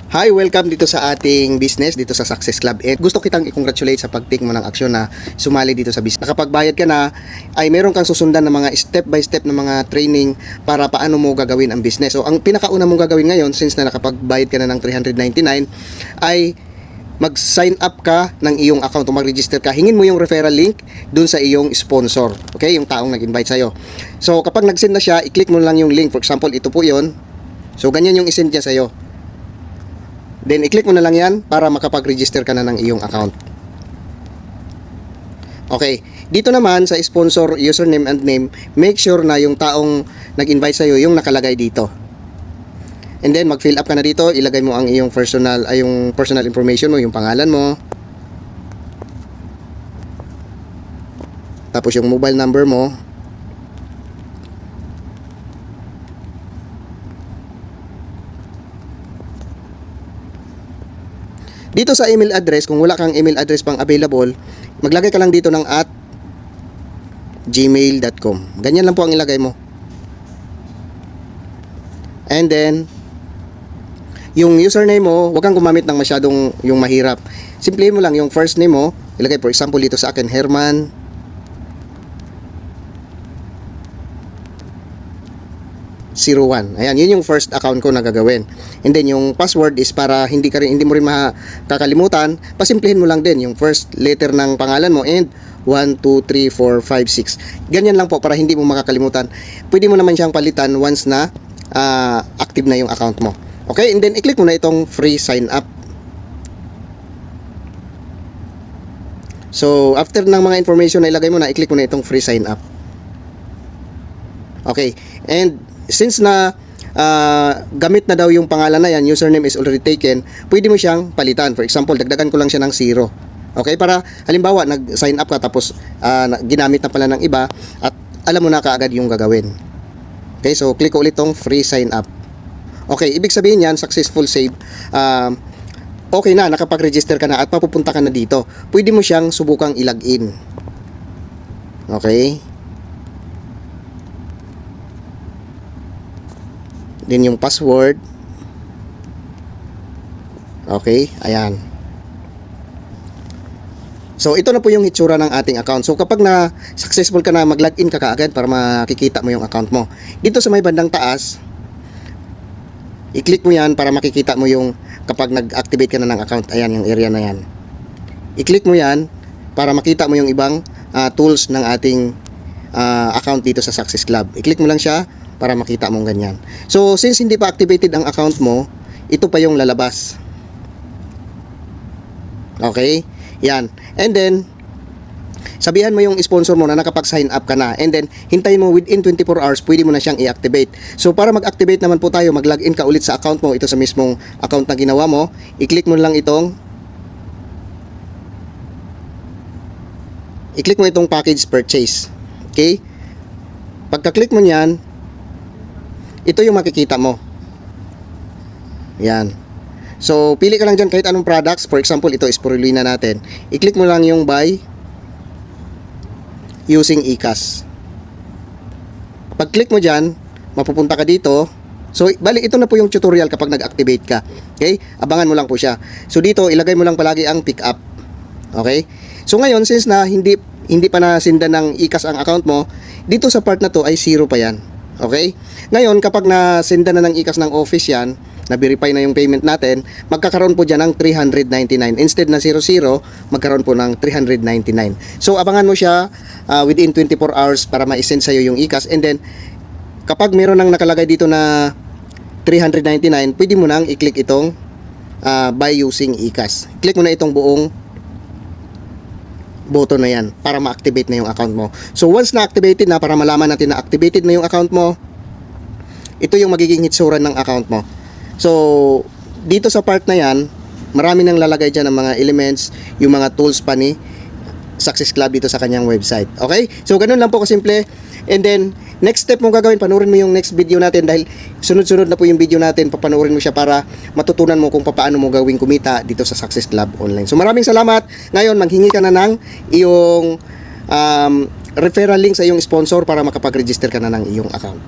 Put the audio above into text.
Hi, welcome dito sa ating business, dito sa Success Club. And gusto kitang i-congratulate sa pag-take mo ng aksyon na sumali dito sa business. Nakapagbayad ka na, ay meron kang susundan ng mga step by step na mga training para paano mo gagawin ang business. So, ang pinakauna mong gagawin ngayon, since na nakapagbayad ka na ng 399, ay mag-sign up ka ng iyong account o mag-register ka. Hingin mo yung referral link dun sa iyong sponsor. Okay? Yung taong nag-invite sa'yo. So, kapag nag-send na siya, i-click mo lang yung link. For example, ito po yon. So, ganyan yung i-send niya sa'yo. Then, i-click mo na lang yan para makapag-register ka na ng iyong account. Okay. Dito naman sa sponsor, username and name, make sure na yung taong nag-invite sa'yo yung nakalagay dito. And then, mag-fill up ka na dito. Ilagay mo ang iyong yung personal information mo, yung pangalan mo. Tapos yung mobile number mo. Dito sa email address, kung wala kang email address pang available, maglagay ka lang dito ng @gmail.com. Ganyan lang po ang ilagay mo. And then, yung username mo, huwag kang gumamit ng masyadong yung mahirap. Simplihin mo lang yung first name mo. Ilagay, for example, dito sa akin, Herman. Ayan, yun yung first account ko na gagawin. And then yung password is para hindi mo rin makakalimutan, pasimplihin mo lang din yung first letter ng pangalan mo and 1, 2, 3, 4, 5, 6. Ganyan lang po para hindi mo makakalimutan. Pwede mo naman siyang palitan once na active na yung account mo. Okay, and then i-click mo na itong free sign up. So, after ng mga information na ilagay mo na, i-click mo na itong free sign up. Okay, and since na gamit na daw yung pangalan na yan, username is already taken, pwede mo siyang palitan. For example, dagdagan ko lang siya ng 0. Okay, para halimbawa nag-sign up ka tapos ginamit na pala ng iba at alam mo na kaagad yung gagawin. Okay, so click ulit tong free sign up. Okay, ibig sabihin yan, successful save. Okay na, nakapag-register ka na at papupunta ka na dito. Pwede mo siyang subukang i-login. Okay. Din yung password. Okay, ayan. So, ito na po yung hitsura ng ating account. So, kapag na successful ka na, mag-login ka kaagad para makikita mo yung account mo. Dito sa may bandang taas, i-click mo yan para makikita mo yung kapag nag-activate ka na ng account. Ayan, yung area na yan. I-click mo yan para makita mo yung ibang tools ng ating account dito sa Success Club. I-click mo lang siya para makita mong ganyan. So, since hindi pa activated ang account mo, ito pa yung lalabas. Okay? Yan. And then, sabihan mo yung sponsor mo na nakapag-sign up ka na. And then, hintayin mo within 24 hours, pwede mo na siyang i-activate. So, para mag-activate naman po tayo, mag-login ka ulit sa account mo, ito sa mismong account na ginawa mo. I-click mo lang itong package purchase. Okay? Pagka-click mo niyan, ito yung makikita mo. Yan. So, pili ka lang dyan kahit anong products. For example, ito spirulina natin. I-click mo lang yung buy using eCash. Pag-click mo dyan, mapupunta ka dito. So, bali, ito na po yung tutorial kapag nag-activate ka. Okay? Abangan mo lang po siya. So, dito, ilagay mo lang palagi ang pick up. Okay? So, ngayon, since na hindi pa nasindan ng eCash ang account mo, dito sa part na to ay 0 pa yan. Okay? Ngayon, kapag nasenda na ng eCash ng office yan, na-verify na yung payment natin, magkakaroon po dyan ng 399. Instead na 00, magkaroon po ng 399. So, abangan mo siya within 24 hours para ma-send sa'yo yung eCash. And then, kapag meron nang nakalagay dito na 399, pwede mo nang i-click itong buy using eCash. Click mo na itong buong button na yan para ma-activate na yung account mo. So, once na-activated na, para malaman natin na activated na yung account mo, ito yung magiging hitsura ng account mo. So, dito sa part na yan, marami nang lalagay dyan ng mga elements, yung mga tools pa ni Success Club dito sa kanyang website. Okay? So, ganun lang po kasimple. And then, next step mo gagawin, panoorin mo yung next video natin dahil sunod-sunod na po yung video natin, papanoorin mo siya para matutunan mo kung paano mo gawing kumita dito sa Success Club Online. So, maraming salamat. Ngayon, manghingi ka na ng iyong referral link sa iyong sponsor para makapag-register ka na ng iyong account.